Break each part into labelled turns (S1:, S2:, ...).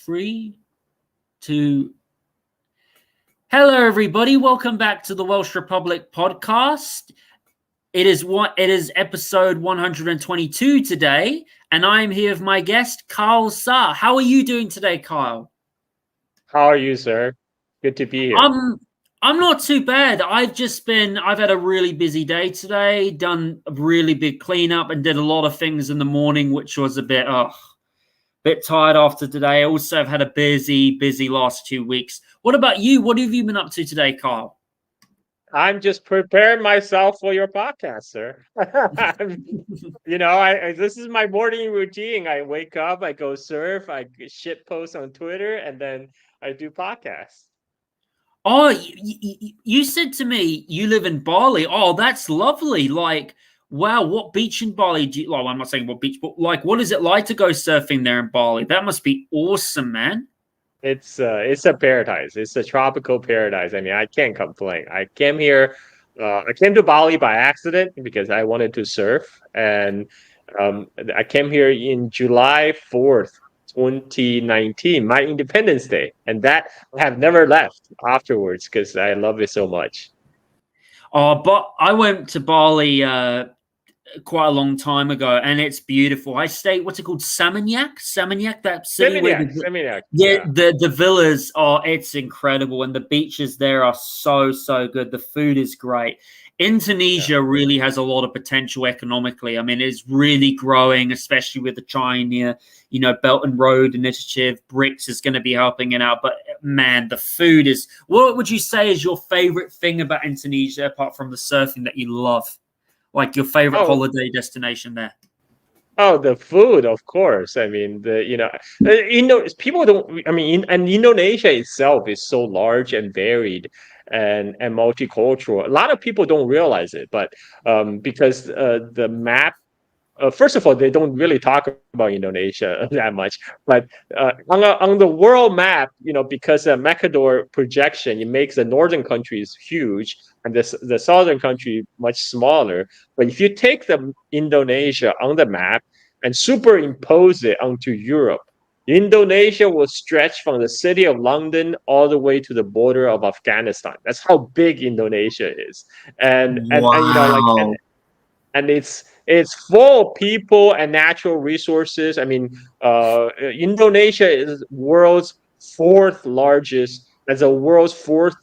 S1: Three, two. Hello, everybody. Welcome back to the Welsh Republic podcast. It is episode 122 today, and I am here with my guest, Kyle Sa. How are you doing today, Kyle?
S2: How are you, sir? Good to be here.
S1: I'm not too bad. I've had a really busy day today, done a really big cleanup, and did a lot of things in the morning, which was a bit tired after today. I also have had a busy last 2 weeks. What about you? What have you been up to today, Kyle?
S2: I'm just preparing myself for your podcast, sir. This is my morning routine. I wake up, I go surf, I shit post on Twitter, and then I do podcasts.
S1: Oh, you said to me you live in Bali. Oh, that's lovely. Like, wow, what beach in Bali do you like? I'm not saying what beach, but like, what is it like to go surfing there in Bali? That must be awesome, man.
S2: It's a paradise. It's a tropical paradise. I mean, I can't complain. I came here. I came to Bali by accident because I wanted to surf, and I came here in July 4th, 2019, my Independence Day, and that I have never left afterwards because I love it so much.
S1: Oh, but I went to Bali quite a long time ago, and it's beautiful. I stay. What's it called? Seminyak, that city where
S2: Seminyak,
S1: yeah, the villas are. It's incredible, and the beaches there are so good. The food is great. Indonesia really has a lot of potential economically. I mean, it's really growing, especially with the China, Belt and Road Initiative. BRICS is going to be helping it out. But man, the food is. What would you say is your favorite thing about Indonesia, apart from the surfing that you love? Like your favorite holiday destination there?
S2: Oh, the food, of course. I mean, people don't. I mean, and Indonesia itself is so large and varied and multicultural. A lot of people don't realize it, but because the map. First of all, they don't really talk about Indonesia that much. But on the world map, because the Mercator projection, it makes the northern countries huge and the southern country much smaller. But if you take the Indonesia on the map and superimpose it onto Europe, Indonesia will stretch from the city of London all the way to the border of Afghanistan. That's how big Indonesia is,
S1: Wow.
S2: and it's full of people and natural resources. I mean, Indonesia is world's fourth largest, as a world's fourth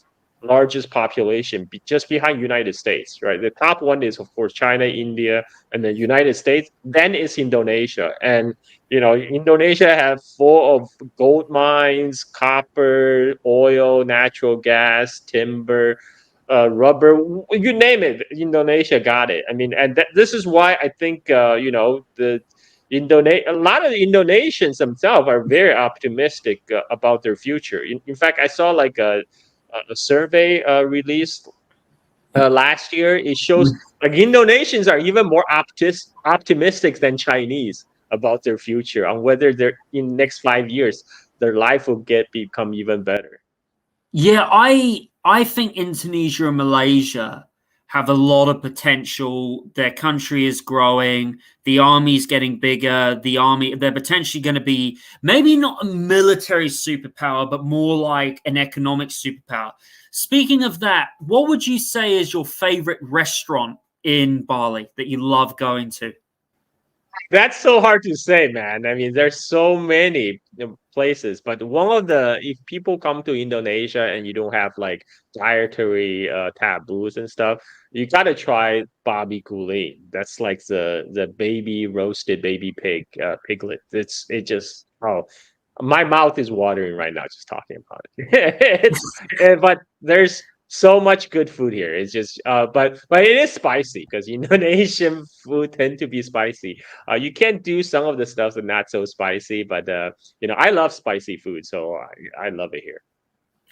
S2: largest population, just behind United States, right? The top one is, of course, China, India, and the United States. Then it's Indonesia. And, Indonesia have full of gold mines, copper, oil, natural gas, timber, rubber, you name it. Indonesia got it. I mean, and this is why I think a lot of the Indonesians themselves are very optimistic about their future. In fact, I saw like a survey released last year. It shows like Indonesians are even more optimistic than Chinese about their future, on whether they're in next 5 years their life will become even better.
S1: Yeah, I think Indonesia and Malaysia have a lot of potential. Their country is growing. The army's getting bigger. They're potentially going to be maybe not a military superpower, but more like an economic superpower. Speaking of that, what would you say is your favorite restaurant in Bali that you love going to?
S2: That's so hard to say, man. I mean, there's so many places, but if people come to Indonesia and you don't have like dietary taboos and stuff, you gotta try babi guling. That's like the baby roasted baby piglet. My mouth is watering right now just talking about it. But there's so much good food here. It's just but it is spicy because Indonesian food tend to be spicy. You can do some of the stuff that not so spicy, but I love spicy food, so I love it here.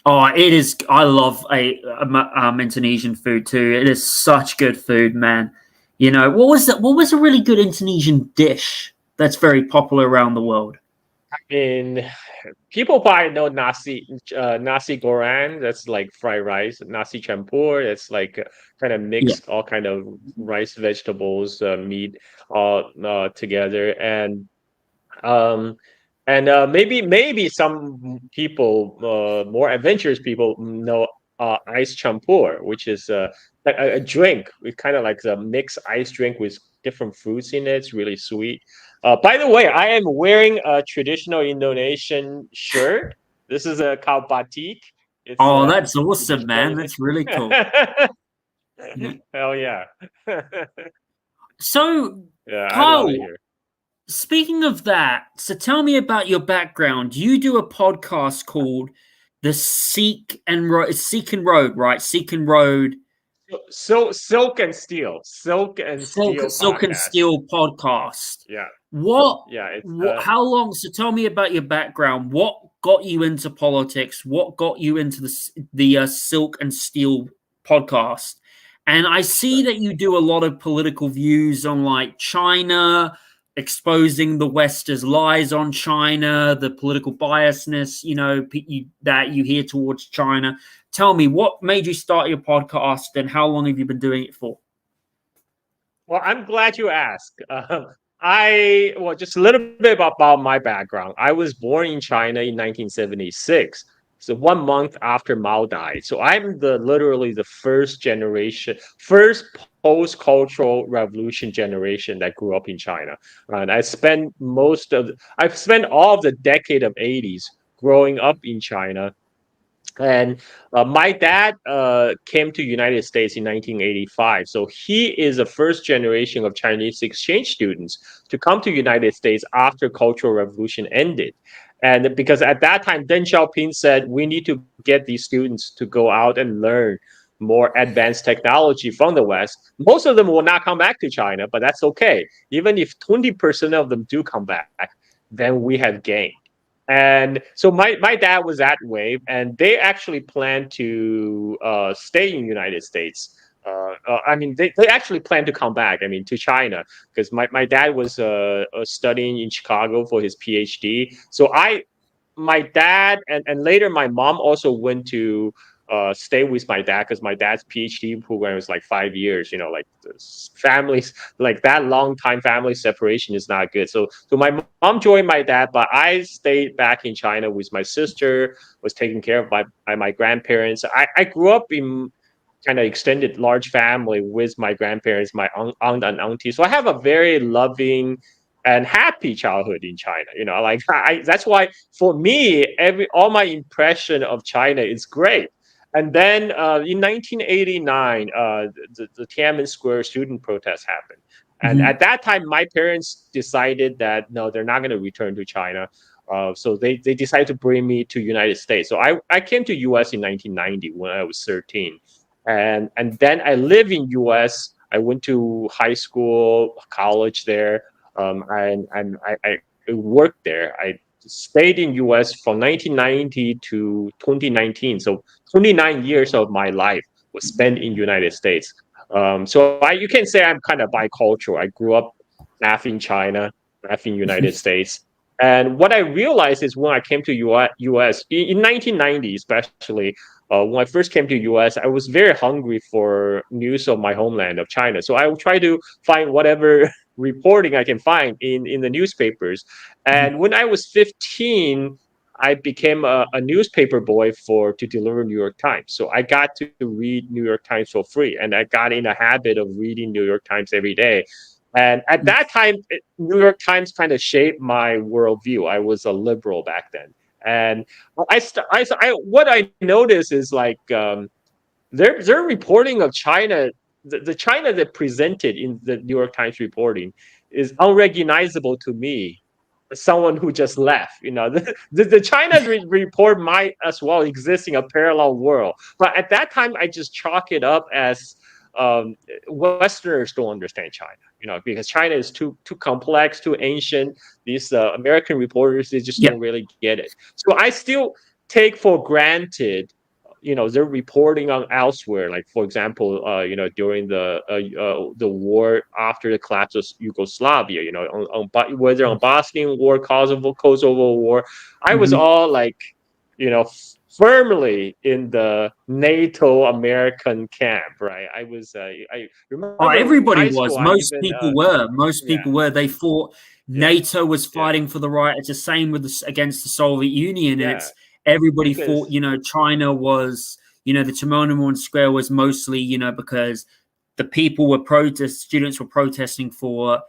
S1: Oh, it is. I love Indonesian food too. It is such good food, man. What was that? What was a really good Indonesian dish that's very popular around the world?
S2: I mean, people probably know nasi goreng. That's like fried rice. Nasi campur. That's like kind of
S1: Yeah.
S2: mixed all kind of rice, vegetables, meat all together. Um, And maybe some people, more adventurous people, know ice champur, which is a drink. We kind of like a mixed ice drink with different fruits in it. It's really sweet. By the way, I am wearing a traditional Indonesian shirt. This is a kaw batik. It's
S1: Oh, that's awesome,
S2: traditional
S1: man. That's really cool.
S2: Indonesian.
S1: Yeah.
S2: Hell yeah.
S1: So,
S2: Yeah, I love it
S1: Kyle,
S2: here.
S1: speaking of that, so tell me about your background. You do a podcast called the Seek and Road, right? Seek and Road
S2: So Silk and Steel
S1: Silk and
S2: podcast.
S1: Steel podcast.
S2: Yeah,
S1: What,
S2: yeah. It's
S1: how long? So tell me about your background. What got you into politics? What got you into the Silk and Steel podcast? And I see that you do a lot of political views on like China, exposing the West as lies on China, the political biasness, that you hear towards China. Tell me, what made you start your podcast, and how long have you been doing it for?
S2: well. I'm glad you asked. Just a little bit about my background. I was born in China in 1976. So 1 month after Mao died. So I'm literally the first generation, first post-cultural revolution generation that grew up in China. And I've spent all of the decade of 80s growing up in China. And my dad came to United States in 1985, so he is the first generation of Chinese exchange students to come to United States after Cultural Revolution ended. And because at that time, Deng Xiaoping said we need to get these students to go out and learn more advanced technology from the West. Most of them will not come back to China, but that's okay. Even if 20% of them do come back, then we have gained. And so my dad was that way, and they actually planned to stay in United States. I mean, they actually planned to come back. I mean, to China, because my dad was studying in Chicago for his PhD. So my dad and later my mom also went to stay with my dad because my dad's PhD program was like 5 years. Like families like that long time family separation is not good. So my mom joined my dad, but I stayed back in China with my sister. Was taken care of by my grandparents. I grew up in kind of extended large family with my grandparents, my aunt and auntie. So I have a very loving and happy childhood in China. Like that's why for me, all my impression of China is great. And then in 1989, the Tiananmen Square student protest happened. And
S1: Mm-hmm.
S2: at that time, my parents decided that no, they're not going to return to China. So they decided to bring me to United States. So I came to US in 1990 when I was 13, and then I live in US. I went to high school, college there, and I worked there. I stayed in US from 1990 to 2019. So 29 years of my life was spent in United States. So you can say I'm kind of bicultural. I grew up half in China, half in United States. And what I realized is when I came to US in 1990, especially when I first came to US, I was very hungry for news of my homeland of China. So I would try to find whatever reporting I can find in the newspapers. And when I was 15, I became a newspaper boy to deliver New York Times. So I got to read New York Times for free, and I got in a habit of reading New York Times every day. And at that time, New York Times kind of shaped my worldview. I was a liberal back then, and what I noticed is like their reporting of China, the China that presented in the New York Times reporting is unrecognizable to me, someone who just left. The China report might as well exist in a parallel world, but at that time I just chalk it up as Westerners don't understand China. Because China is too complex, too ancient. These American reporters, they just
S1: Yeah.
S2: don't really get it. So I still take for granted they're reporting on elsewhere, like for example during the war after the collapse of Yugoslavia, whether on Bosnian War, Kosovo War. I was
S1: Mm-hmm.
S2: all like you know firmly in the NATO American camp, right? I
S1: Oh,
S2: remember high
S1: everybody
S2: school.
S1: was.
S2: I even
S1: Most
S2: yeah,
S1: people were. They thought
S2: yeah,
S1: NATO was
S2: yeah,
S1: fighting for the right. It's the same with against the Soviet Union, and
S2: yeah,
S1: it's everybody thought.
S2: because
S1: China was. The Tiananmen Square was mostly. Because the people were students were protesting for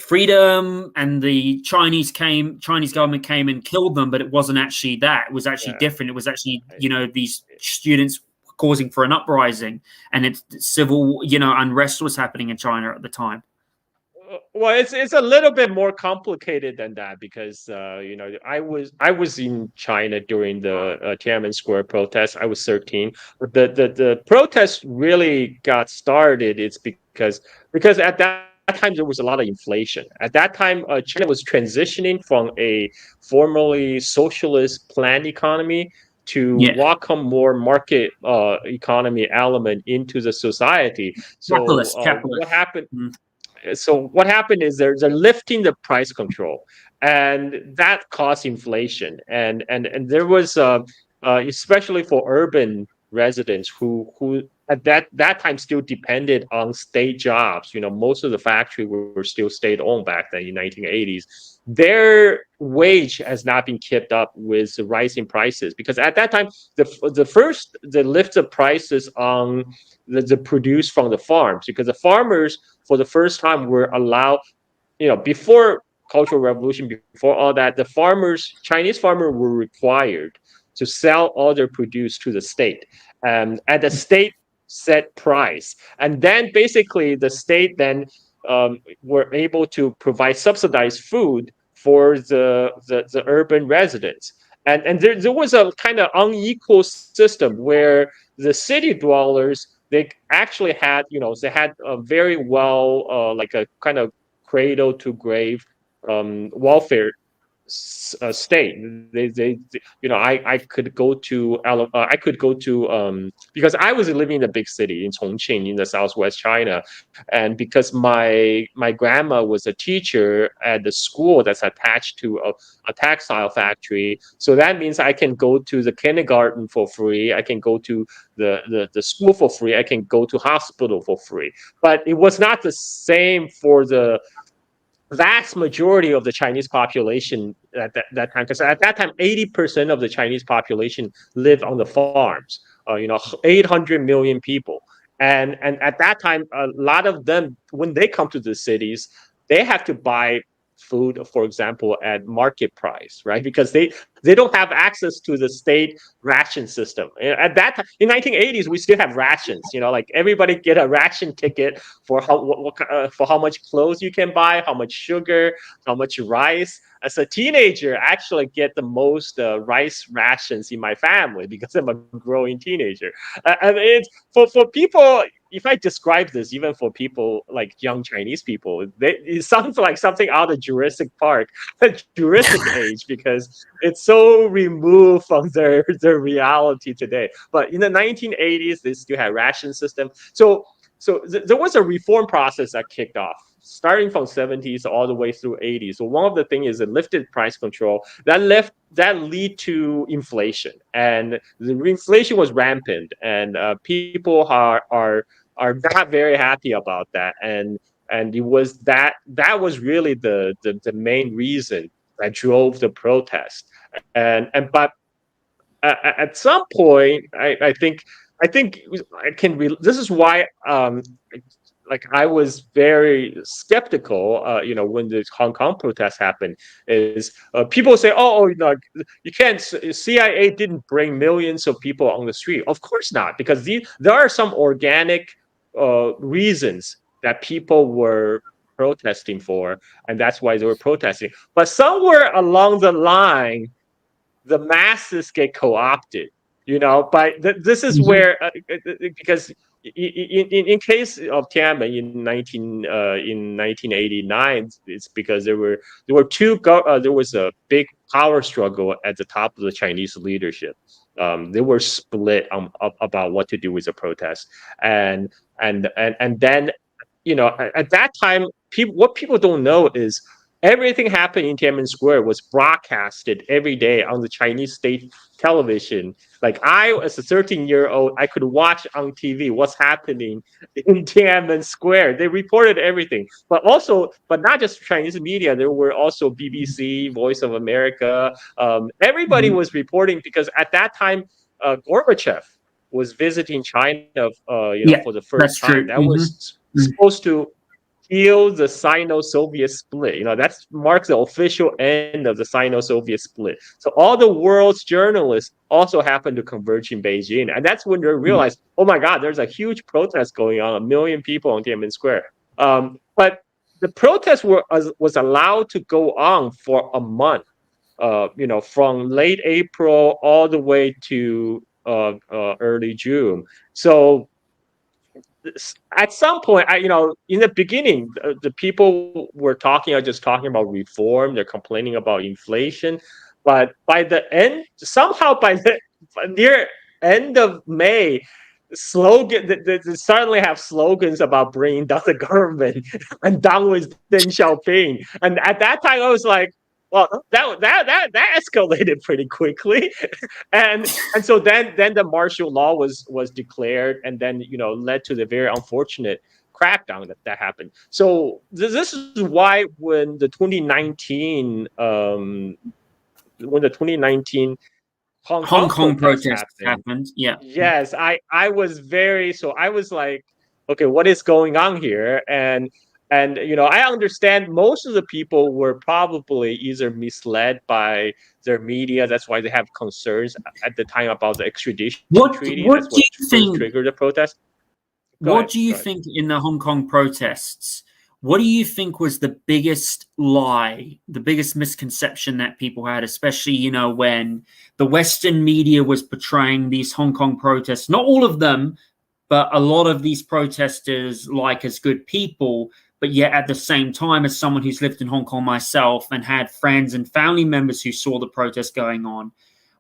S1: freedom, and the Chinese government came and killed them, but it wasn't actually that. It was actually
S2: yeah.
S1: different. It was actually,
S2: I,
S1: these students causing for an uprising, and it's civil, unrest was happening in China at the time.
S2: well, it's a little bit more complicated than that because I was in China during the Tiananmen Square protest. I was 13. But the protest really got started. It's because at that time there was a lot of inflation. At that time, China was transitioning from a formerly socialist planned economy to
S1: Yeah,
S2: welcome more market economy element into the society. So what
S1: capitalist.
S2: happened?
S1: Mm.
S2: So what happened is they're lifting the price control, and that caused inflation. And there was especially for urban residents who at that time still depended on state jobs. Most of the factory were still state owned back then in 1980s. Their wage has not been kept up with the rising prices because at that time the first the lift of prices on the produce from the farms, because the farmers for the first time were allowed, before cultural revolution, before all that, the farmers, Chinese farmers, were required to sell all their produce to the state, at the state set price, and then basically the state then were able to provide subsidized food for the urban residents. And there was a kind of unequal system where the city dwellers, they actually had, they had a very well, like a kind of cradle to grave welfare state. I could go to I could go to because I was living in a big city in Chongqing in the southwest China, and because my grandma was a teacher at the school that's attached to a textile factory, so that means I can go to the kindergarten for free. I can go to the school for free. I can go to hospital for free. But it was not the same for the vast majority of the Chinese population at that time. Because at that time, 80% of the Chinese population lived on the farms. 800 million people, and at that time, a lot of them, when they come to the cities, they have to buy food, for example, at market price, right? Because they don't have access to the state ration system. At that time, in 1980s, we still have rations. Like everybody get a ration ticket for for how much clothes you can buy, how much sugar, how much rice. As a teenager, I actually get the most rice rations in my family because I'm a growing teenager. And it's for people. If I describe this, even for people like young Chinese people, it sounds like something out of Jurassic Park, Jurassic Age, because it's so removed from their reality today. But in the 1980s, they still had ration system. So there was a reform process that kicked off starting from 70s all the way through 80s. So one of the things is a lifted price control that lead to inflation, and the inflation was rampant, and people are not very happy about that, and it was that was really the main reason that drove the protest. And but at some point, I think I can. This is why, like I was very skeptical. When the Hong Kong protests happened, is people say, "Oh, you can't." CIA didn't bring millions of people on the street. Of course not, because there are some organic reasons that people were protesting for, and that's why they were protesting. But somewhere along the line, the masses get co-opted. But this is
S1: Mhm.
S2: where because in case of Tiananmen in 1989, it's because there were there was a big power struggle at the top of the Chinese leadership. They were split about what to do with the protest, and then at that time, what people don't know is everything happened in Tiananmen Square was broadcasted every day on the Chinese state television. Like I, as a 13-year-old, I could watch on TV what's happening in Tiananmen Square. They reported everything, but not just Chinese media. There were also BBC, Voice of America. Everybody
S1: Mhm.
S2: was reporting because at that time, Gorbachev was visiting China,
S1: Yeah,
S2: for the first
S1: that's
S2: time.
S1: true.
S2: That was supposed to heal the Sino-Soviet split. That marks the official end of the Sino-Soviet split. So all the world's journalists also happened to converge in Beijing, and that's when they realized, oh my God, there's a huge protest going on, 1 million people on Tiananmen Square. But the protest was allowed to go on for a month. From late April all the way to early June. So at some point, in the beginning, the people were just talking about reform. They're complaining about inflation, but by the end, somehow by the near end of May, they suddenly have slogans about bringing down the government and down with Deng Xiaoping. And at that time, I was like, well, that escalated pretty quickly. And so then the martial law was declared, and then led to the very unfortunate crackdown that happened. So this is why when the 2019 Hong
S1: Hong
S2: Kong
S1: Kong
S2: protests
S1: protests
S2: happened,
S1: happened. Yeah.
S2: yes, I was like, okay, what is going on here? And I understand most of the people were probably either misled by their media. That's why they have concerns at the time about the extradition treaty.
S1: What
S2: That's
S1: do
S2: what
S1: you
S2: first
S1: think?
S2: triggered the protest. Go
S1: What
S2: ahead.
S1: do you
S2: Go ahead.
S1: think in the Hong Kong protests? What do you think was the biggest lie, the biggest misconception that people had, especially, when the Western media was portraying these Hong Kong protests, not all of them, but a lot of these protesters like as good people, but yet at the same time, as someone who's lived in Hong Kong myself and had friends and family members who saw the protest going on,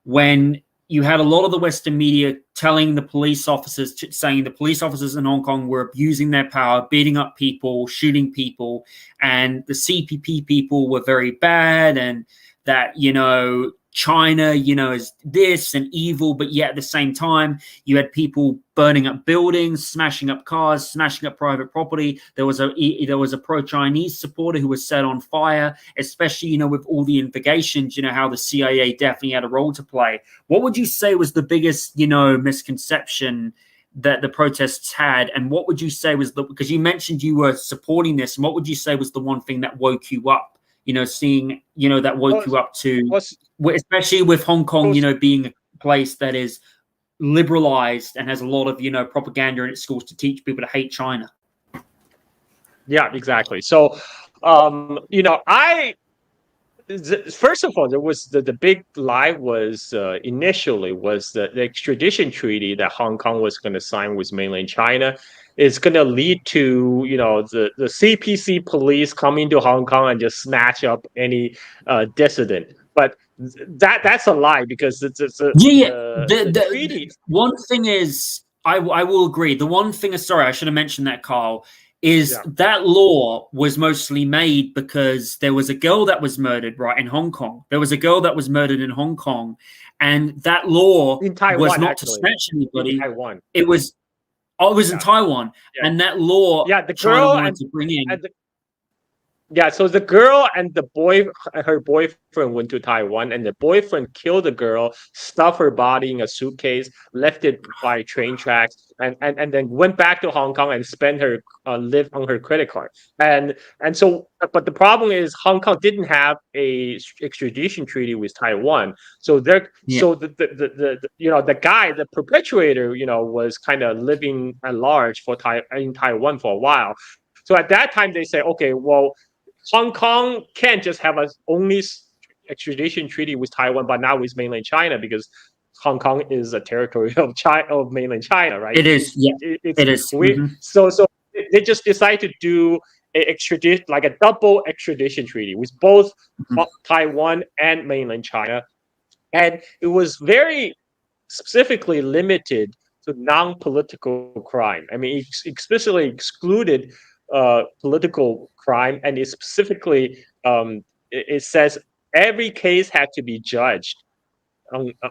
S1: when you had a lot of the Western media telling the police officers, saying the police officers in Hong Kong were abusing their power, beating up people, shooting people, and the CPP people were very bad, and that, China, is this and evil, but yet at the same time, you had people burning up buildings, smashing up cars, smashing up private property. There was a pro-Chinese supporter who was set on fire, especially, with all the investigations, how the CIA definitely had a role to play. What would you say was the biggest, misconception that the protests had, and what would you say was because you mentioned you were supporting this, and what would you say was the one thing that woke you up, seeing, that woke
S2: Was
S1: you up to,
S2: was
S1: especially with Hong Kong,
S2: was
S1: being a place that is liberalized and has a lot of, propaganda in its schools to teach people to hate China?
S2: Yeah, exactly. So, I first of all, there was the big lie was initially was the extradition treaty that Hong Kong was going to sign with mainland China is going to lead to the CPC police coming to Hong Kong and just snatch up any dissident. But that's a lie because
S1: Yeah, yeah.
S2: the treaty.
S1: One thing is, I will agree. The one thing is, sorry, I should have mentioned that, Carl, is
S2: Yeah,
S1: that law was mostly made because there was a girl that was murdered, right, in Hong Kong. There was a girl that was murdered in Hong Kong, and that law
S2: in
S1: was
S2: Taiwan
S1: not to
S2: actually,
S1: snatch
S2: in
S1: anybody.
S2: Taiwan.
S1: It was, oh, it was in
S2: Yeah,
S1: Taiwan,
S2: yeah,
S1: and that law
S2: yeah. The
S1: China
S2: girl
S1: wanted to bring in.
S2: and Yeah, so the girl and her boyfriend went to Taiwan, and the boyfriend killed the girl, stuffed her body in a suitcase, left it by train tracks, and then went back to Hong Kong and spent her lived on her credit card. And so, but the problem is Hong Kong didn't have a extradition treaty with Taiwan, so
S1: Yeah,
S2: the guy, the perpetrator, was kind of living at large in Taiwan for a while. So at that time, they say, okay, well, Hong Kong can't just have a only extradition treaty with Taiwan, but not with mainland China because Hong Kong is a territory of China, of mainland China, right?
S1: it is. Yeah,
S2: It's
S1: it is.
S2: we so they just decide to do a extradition, like a double extradition treaty with both Taiwan and mainland China, and it was very specifically limited to non-political crime. I mean, it explicitly excluded political crime, and it specifically it says every case had to be judged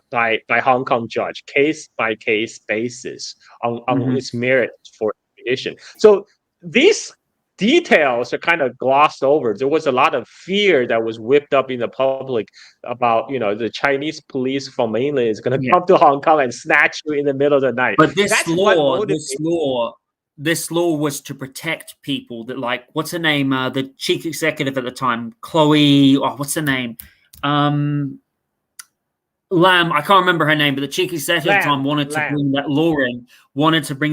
S2: by Hong Kong judge, case by case basis on its merit for extradition. So these details are kind of glossed over. There was a lot of fear that was whipped up in the public about, the Chinese police from mainland is going to come to Hong Kong and snatch you in the middle of the night.
S1: But
S2: That's what motivates.
S1: this law was to protect people that, like, what's her name? The chief executive at the time, Chloe. Oh, what's her name? Lam, I can't remember her name, but the chief executive at the time wanted to bring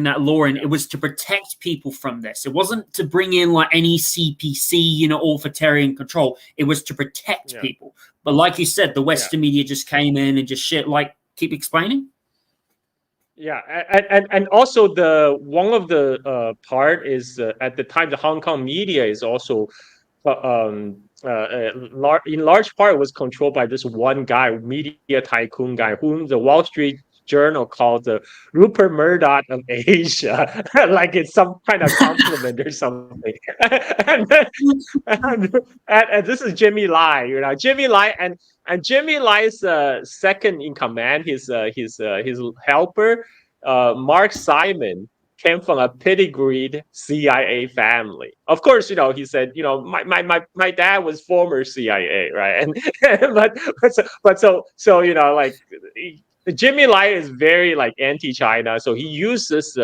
S1: that law in. It was to protect people from this. It wasn't to bring in like any CPC, authoritarian control. It was to protect people. But like you said, the Western media just came in and just shit. Like, keep explaining.
S2: Yeah, and also one of the part is at the time the Hong Kong media is also in large part was controlled by this one guy, media tycoon guy, whom the Wall Street Journal called the Rupert Murdoch of Asia, like it's some kind of compliment or something. and this is Jimmy Lai, Jimmy Lai, and Jimmy Lai's second in command, his helper, Mark Simon, came from a pedigreed CIA family. Of course, he said, my dad was former CIA, right? And but so like Jimmy Lai is very like anti-China, so he used this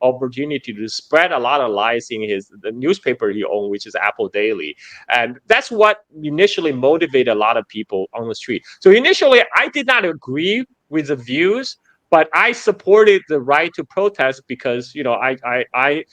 S2: opportunity to spread a lot of lies in the newspaper he owned, which is Apple Daily, and that's what initially motivated a lot of people on the street. So initially, I did not agree with the views, but I supported the right to protest because, I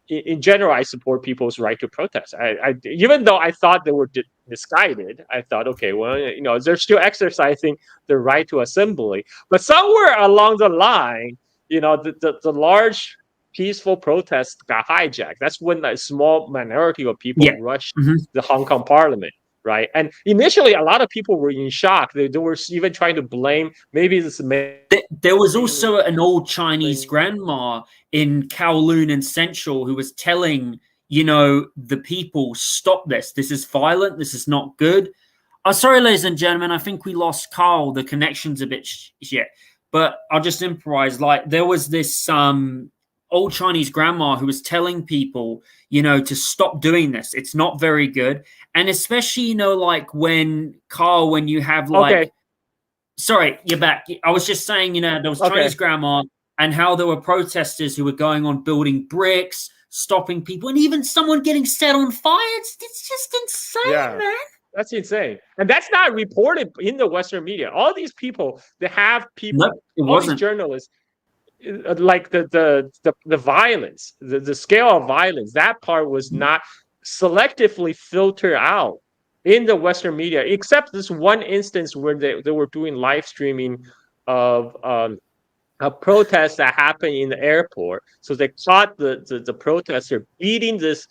S2: in general, I support people's right to protest. I even though I thought they were misguided, I thought, okay, well, they're still exercising the right to assembly. But somewhere along the line, the large peaceful protests got hijacked. That's when a small minority of people rushed the Hong Kong parliament. Right. And initially, a lot of people were in shock. They were even trying to blame maybe this.
S1: There was also an old Chinese grandma in Kowloon and Central who was telling, the people, stop this. This is violent. This is not good. Sorry, ladies and gentlemen. I think we lost Carl. The connection's a bit shit. But I'll just improvise. Like, there was this old Chinese grandma who was telling people, to stop doing this. It's not very good. And especially, like when you have like,
S2: okay.
S1: Sorry, you're back. I was just saying, there was Chinese grandma and how there were protesters who were going on building bricks, stopping people, and even someone getting set on fire. It's just insane, man.
S2: That's insane. And that's not reported in the Western media. All these people, they have people, these journalists, like the violence, the scale of violence, that part was not selectively filtered out in the Western media, except this one instance where they were doing live streaming of a protest that happened in the airport. So they caught the protester beating this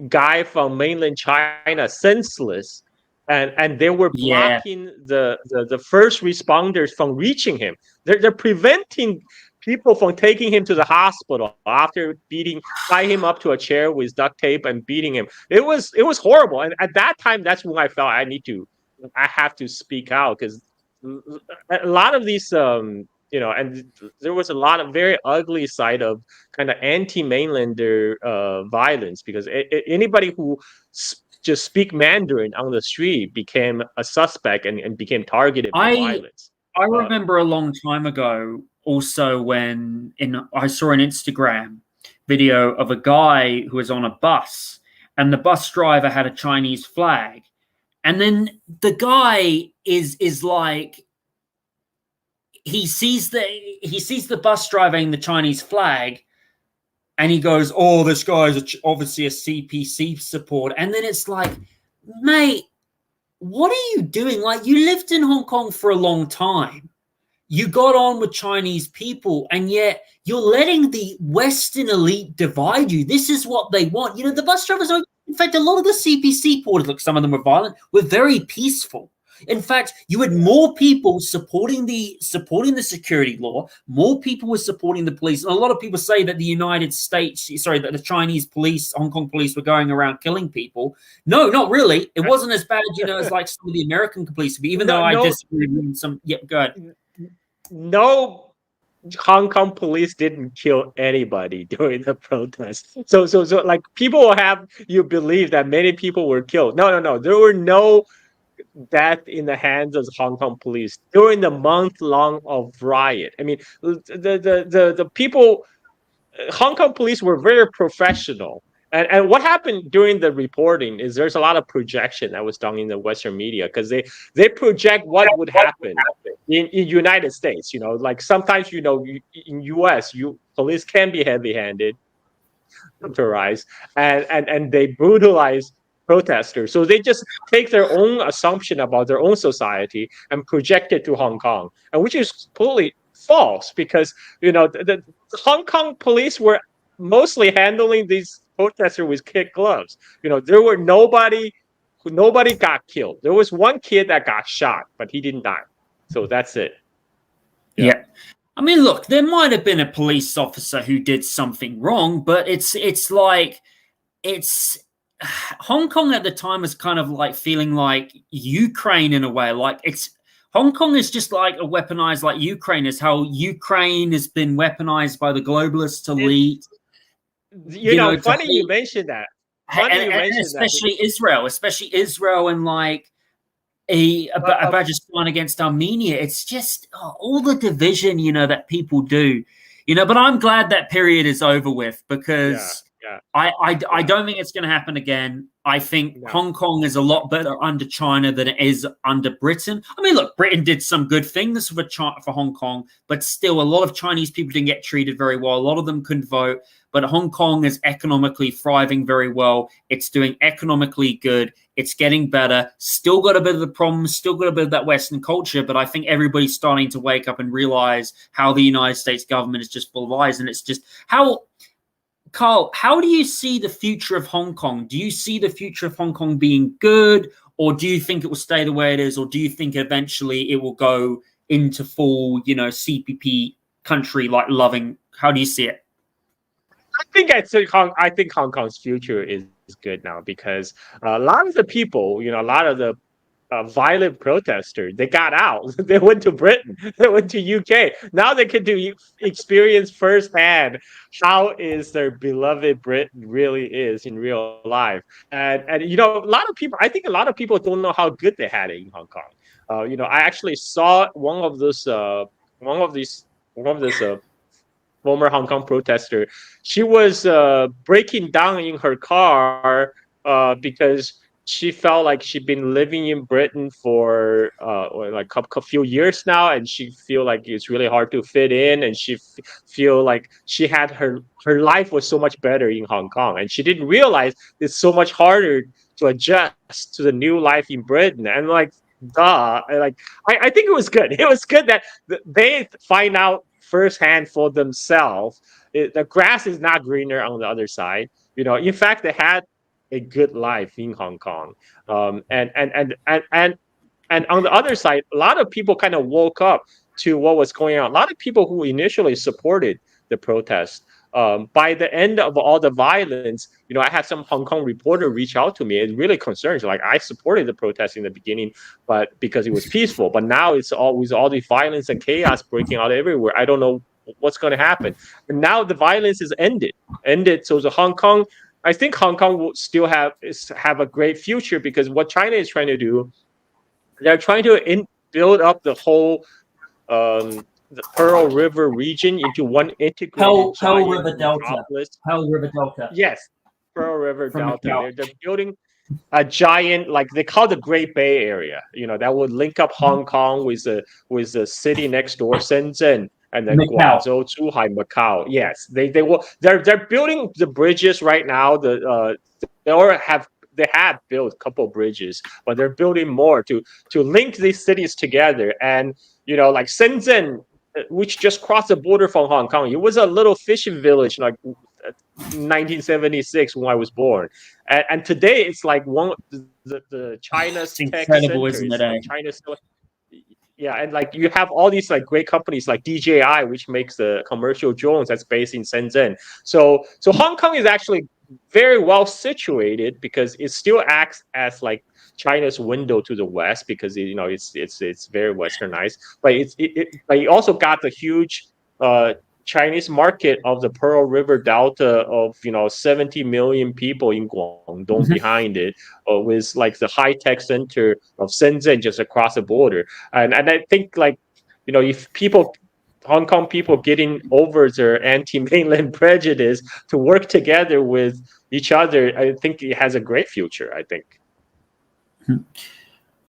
S2: guy from mainland China senseless, and they were blocking the first responders from reaching him. They're preventing people from taking him to the hospital after tie him up to a chair with duct tape and beating him. It was horrible. And at that time, that's when I felt I have to speak out, because a lot of these, and there was a lot of very ugly side of kind of anti-mainlander violence, because anybody who just speak Mandarin on the street became a suspect and became targeted for violence.
S1: I remember a long time ago also when I saw an Instagram video of a guy who was on a bus, and the bus driver had a Chinese flag, and then the guy is like, he sees the bus driving the Chinese flag, and he goes, "Oh, this guy's obviously a CPC support." And then it's like, mate, what are you doing? Like, you lived in Hong Kong for a long time. You got on with Chinese people, and yet you're letting the Western elite divide you. This is what they want. The bus drivers are, in fact, a lot of the CPC porters, look, some of them were violent, were very peaceful. In fact, you had more people supporting the security law. More people were supporting the police. And a lot of people say that the United States, sorry, that the Chinese police, Hong Kong police, were going around killing people. No, not really. It wasn't as bad, as like some of the American police. But even though I disagree with some, go ahead.
S2: No. Hong Kong police didn't kill anybody during the protest. So like people have you believe that many people were killed. No. There were no death in the hands of Hong Kong police during the month long of riot. I mean, the people, Hong Kong police were very professional. And what happened during the reporting is there's a lot of projection that was done in the Western media because they project what would happen in United States. Like sometimes in US, police can be heavy-handed, militarized, and they brutalize protesters. So they just take their own assumption about their own society and project it to Hong Kong, and which is completely false because the Hong Kong police were mostly handling these protesters with kid gloves. There were nobody got killed. There was one kid that got shot, but he didn't die. So that's it.
S1: Yeah. I mean, look, there might have been a police officer who did something wrong, but it's Hong Kong at the time was kind of like feeling like Ukraine in a way. Like Hong Kong is just like a weaponized like Ukraine is how Ukraine has been weaponized by the globalists to lead.
S2: Funny you mentioned that.
S1: And especially Israel and like Bajistan against Armenia. It's just all the division, that people do, but I'm glad that period is over with because I don't think it's going to happen again. I think Hong Kong is a lot better under China than it is under Britain. I mean, look, Britain did some good things for Hong Kong, but still a lot of Chinese people didn't get treated very well. A lot of them couldn't vote, but Hong Kong is economically thriving very well. It's doing economically good. It's getting better. Still got a bit of the problems, still got a bit of that Western culture, but I think everybody's starting to wake up and realize how the United States government is just full of lies. And it's just Carl, how do you see the future of Hong Kong? Do you see the future of Hong Kong being good, or do you think it will stay the way it is, or do you think eventually it will go into full, CPP country like loving? How do you see it?
S2: I think Hong Kong's future is good now because a lot of the people, a lot of the violent protesters, they got out. They went to Britain. They went to UK. Now they can experience firsthand how is their beloved Britain really is in real life. And a lot of people. I think a lot of people don't know how good they had it in Hong Kong. I actually saw one of this former Hong Kong protester. She was breaking down in her car because she felt like she'd been living in Britain for like a few years now, and she feel like it's really hard to fit in, and she feel like she had her life was so much better in Hong Kong, and she didn't realize it's so much harder to adjust to the new life in Britain. And like, duh, I think it was good. It was good that they find out firsthand for themselves. The grass is not greener on the other side. In fact, they had a good life in Hong Kong, and on the other side, a lot of people kind of woke up to what was going on. A lot of people who initially supported the protest, by the end of all the violence, I had some Hong Kong reporter reach out to me. It really concerns. Like, I supported the protest in the beginning, but because it was peaceful. But now it's all the violence and chaos breaking out everywhere. I don't know what's going to happen. And now the violence is ended. So I think Hong Kong will still have a great future because what China is trying to do, they're trying to build up the whole the Pearl River region into one integrated
S1: Pearl River Delta. Pearl River Delta.
S2: Yes, Pearl River Delta. They're building a giant, like they call the Great Bay Area. That would link up Hong Kong with the city next door, Shenzhen. And then Guangzhou, Zhuhai, Macau. Yes, they're building the bridges right now. They have built a couple bridges, but they're building more to link these cities together. And like Shenzhen, which just crossed the border from Hong Kong, it was a little fishing village like 1976 when I was born, and today it's like the
S1: It's
S2: China's tech
S1: incredible,
S2: center.
S1: isn't it?
S2: It's
S1: Eh?
S2: like China's, yeah, and like you have all these like great companies like DJI, which makes the commercial drones that's based in Shenzhen. So Hong Kong is actually very well situated because it still acts as like China's window to the West because it's very westernized, but but you also got the huge uh Chinese market of the Pearl River Delta of 70 million people in Guangdong behind it, with like the high tech center of Shenzhen just across the border. And I think like if Hong Kong people getting over their anti-mainland prejudice to work together with each other, I think it has a great future. I think.